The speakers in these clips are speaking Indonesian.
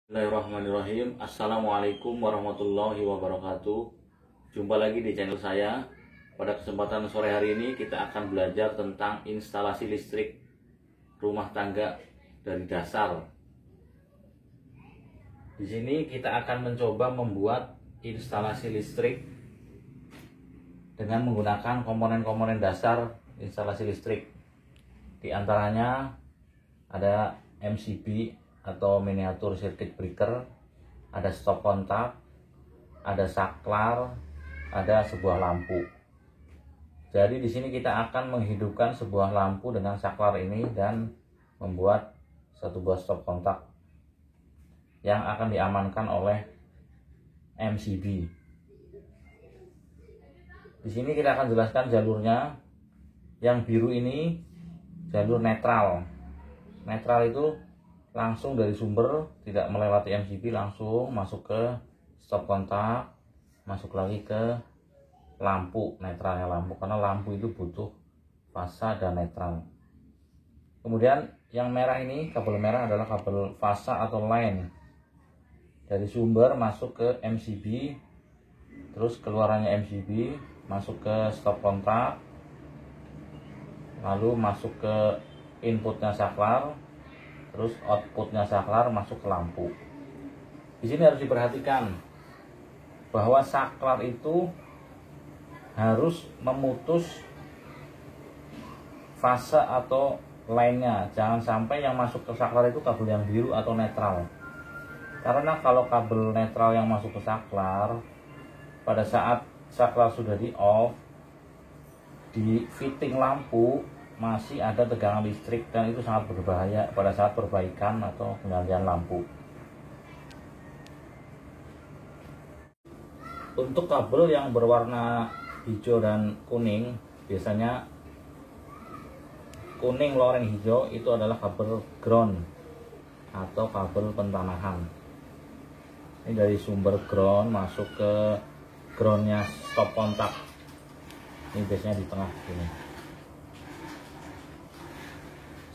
Bismillahirrahmanirrahim. Assalamualaikum warahmatullahi wabarakatuh. Jumpa lagi di channel saya. Pada kesempatan sore hari ini kita akan belajar tentang instalasi listrik rumah tangga dari dasar. Di sini kita akan mencoba membuat instalasi listrik dengan menggunakan komponen-komponen dasar instalasi listrik. Di antaranya ada MCB atau miniatur circuit breaker, ada stop kontak, ada saklar, ada sebuah lampu. Jadi di sini kita akan menghidupkan sebuah lampu dengan saklar ini dan membuat satu buah stop kontak yang akan diamankan oleh MCB. Di sini kita akan jelaskan jalurnya. Yang biru ini jalur netral. Netral itu langsung dari sumber, tidak melewati MCB, langsung masuk ke stop kontak, masuk lagi ke lampu, netralnya lampu, karena lampu itu butuh fasa dan netral. Kemudian yang merah ini, kabel merah adalah kabel fasa atau line, dari sumber masuk ke MCB, terus keluarannya MCB masuk ke stop kontak, lalu masuk ke inputnya saklar, terus outputnya saklar masuk ke lampu. Di sini harus diperhatikan bahwa saklar itu harus memutus fase atau lainnya. Jangan sampai yang masuk ke saklar itu kabel yang biru atau netral. Karena kalau kabel netral yang masuk ke saklar, pada saat saklar sudah di off, di fitting lampu masih ada tegangan listrik, dan itu sangat berbahaya pada saat perbaikan atau penggantian lampu. Untuk kabel yang berwarna hijau dan kuning, biasanya kuning, loreng hijau itu adalah kabel ground atau kabel pentanahan. Ini dari sumber ground masuk ke groundnya stop kontak. Ini biasanya di tengah sini.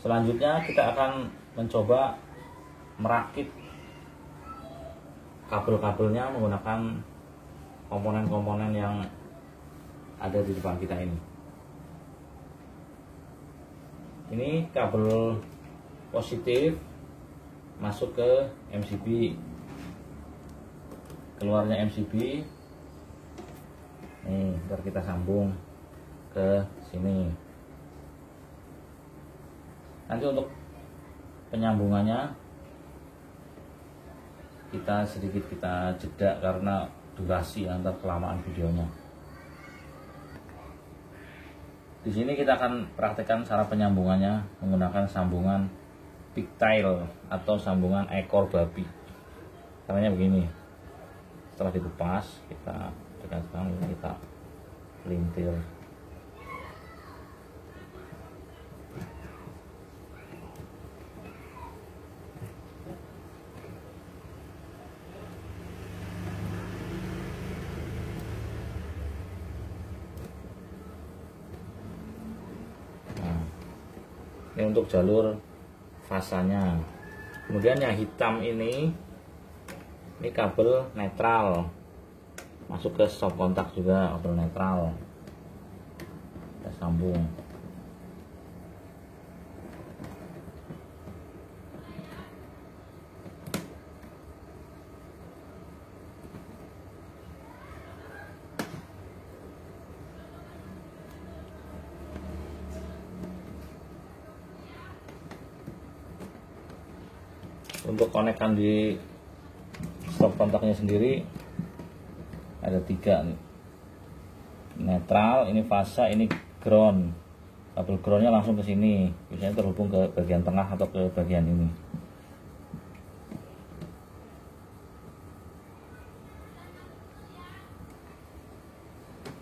Selanjutnya kita akan mencoba merakit kabel-kabelnya menggunakan komponen-komponen yang ada di depan kita ini. Ini kabel positif masuk ke MCB, keluarnya MCB. Nih, ntar kita sambung ke sini. Nanti untuk penyambungannya kita jeda karena durasi antar kelamaan videonya. Di sini kita akan praktekkan cara penyambungannya menggunakan sambungan pigtail atau sambungan ekor babi. Caranya begini. Setelah dikupas, kita tekan, kita pelintir. Ini untuk jalur fasanya. Kemudian yang hitam ini kabel netral, masuk ke stop kontak juga, kabel netral. Kita sambung. Untuk konekkan di stop kontaknya sendiri ada 3 nih. Netral, ini fasa, ini ground. Kabel groundnya langsung ke sini, biasanya terhubung ke bagian tengah atau ke bagian ini.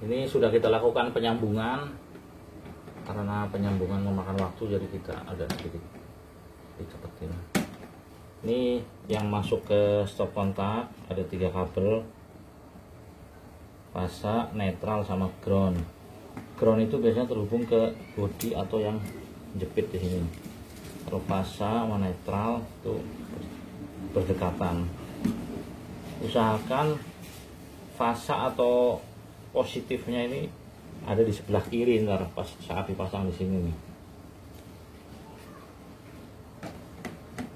Ini sudah kita lakukan penyambungan. Karena penyambungan memakan waktu, jadi kita agak sedikit dicepetin. Ini yang masuk ke stop kontak ada 3 kabel, fasa, netral, sama ground. Ground itu biasanya terhubung ke bodi atau yang jepit di sini. Kalau fasa sama netral itu berdekatan. Usahakan fasa atau positifnya ini ada di sebelah kiri ntar pas saat dipasang di sini nih.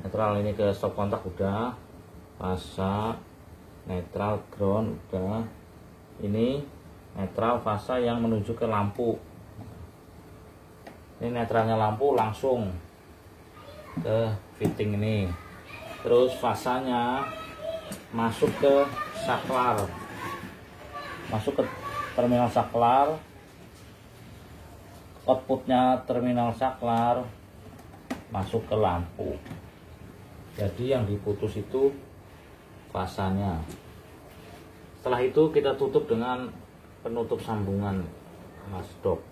Netral ini ke stop kontak udah, fasa, netral, ground udah. Ini netral fasa yang menuju ke lampu. Ini netralnya lampu langsung ke fitting ini. Terus fasanya masuk ke saklar, masuk ke terminal saklar. Outputnya terminal saklar masuk ke lampu. Jadi yang diputus itu fasanya. Setelah itu kita tutup dengan penutup sambungan masdok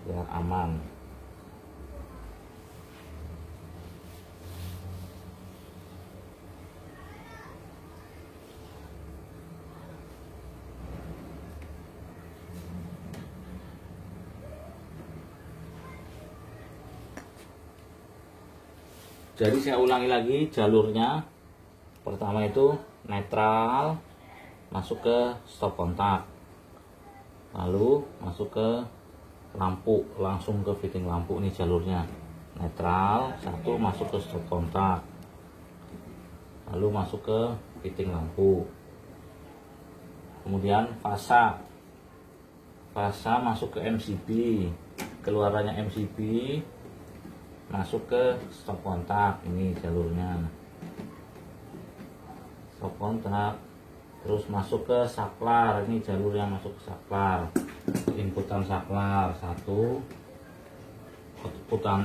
biar aman. Jadi saya ulangi lagi jalurnya. Pertama itu netral, masuk ke stop kontak, lalu masuk ke lampu, langsung ke fitting lampu. Ini jalurnya netral, satu masuk ke stop kontak, lalu masuk ke fitting lampu. Kemudian fasa masuk ke MCB, keluarannya MCB masuk ke stop kontak. Ini jalurnya stop kontak, terus masuk ke saklar. Ini jalur yang masuk ke saklar, inputan saklar satu,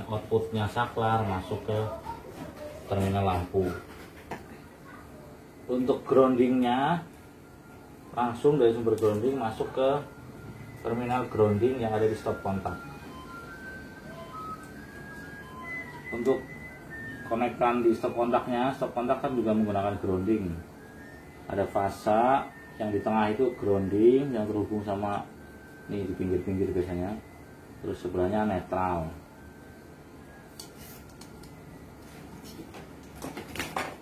outputnya saklar masuk ke terminal lampu. Untuk groundingnya langsung dari sumber grounding masuk ke terminal grounding yang ada di stop kontak. Untuk konektan di stop kontaknya, stop kontak kan juga menggunakan grounding. Ada fasa yang di tengah itu grounding yang terhubung sama ini di pinggir-pinggir biasanya. Terus sebelahnya netral.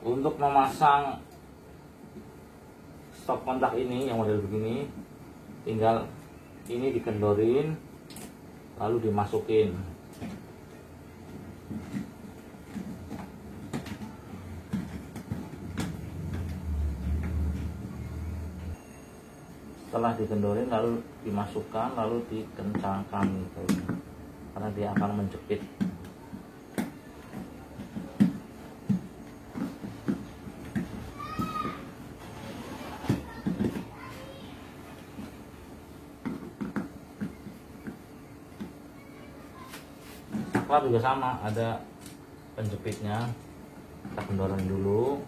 Untuk memasang stop kontak ini yang model begini, tinggal ini dikendorin lalu dimasukin. Setelah dikendorin lalu dimasukkan lalu dikencangkan gitu, karena dia akan menjepit. Saklar juga sama, ada penjepitnya. Kita kendoran dulu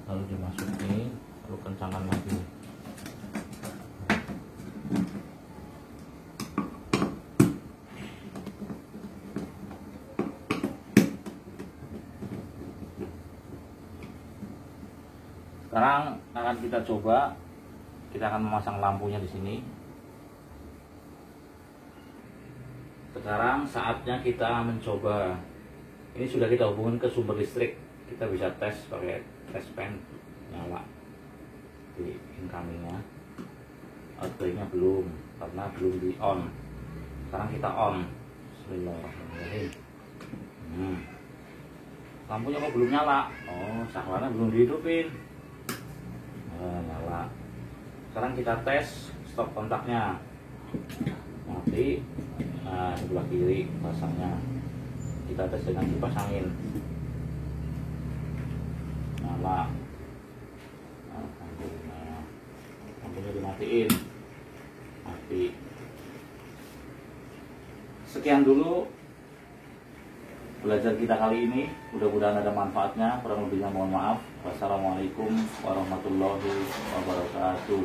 lalu dimasukin, lalu kencangkan lagi. Sekarang akan kita coba, kita akan memasang lampunya di sini. Sekarang saatnya kita mencoba. Ini sudah kita hubungkan ke sumber listrik. Kita bisa tes pakai test pen, nyala di incomingnya. Outgoingnya belum, karena belum di on. Sekarang kita on. Bismillahirrahmanirrahim. Lampunya kok belum nyala? Oh, saklarnya belum dihidupin. Nyala. Sekarang kita tes stop kontaknya, mati. Nah, sebelah kiri pasangnya kita tes dengan dipasangin, nyala. Alhamdulillah, lampunya dimatiin, mati. Sekian dulu belajar kita kali ini, mudah-mudahan ada manfaatnya. Kurang lebihnya mohon maaf. Wassalamualaikum warahmatullahi wabarakatuh.